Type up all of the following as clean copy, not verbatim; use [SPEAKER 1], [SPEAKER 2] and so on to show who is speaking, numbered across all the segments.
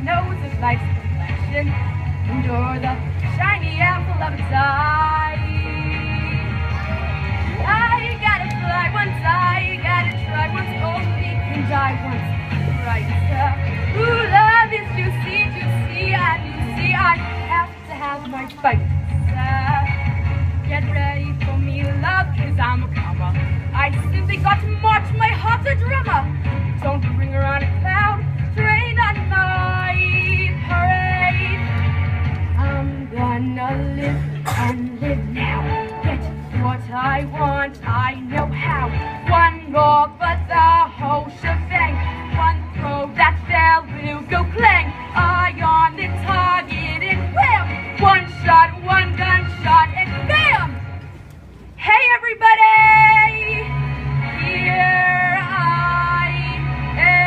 [SPEAKER 1] nose of life's complexion, endure the shiny apple of its eye. I gotta fly once, I gotta try once, only can die once, right? Ooh, love is juicy, juicy, and you see I have to have my fight. Get ready for me, love, cause I'm a comer. I simply got to march, my heart's a drummer. Don't bring around a cloud, train on my parade. I'm gonna live and live now. Get what I want, I know how. One more, but the whole shebang. One throw that bell will go clang. Eye on the target and wham! One shot, one gunshot, and bam! Hey everybody! Here I am.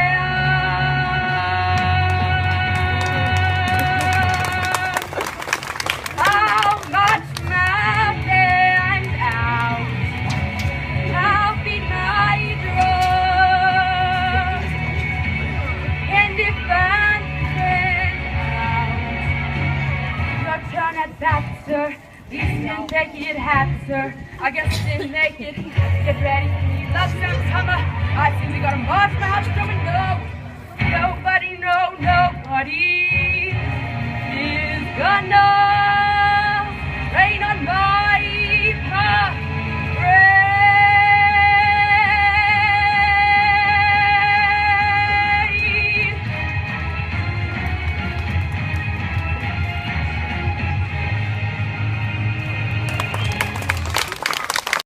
[SPEAKER 1] I'll march my band out. I'll beat my drums. And if I'm found out, your turn at bat, sir. Please don't take it hat, sir.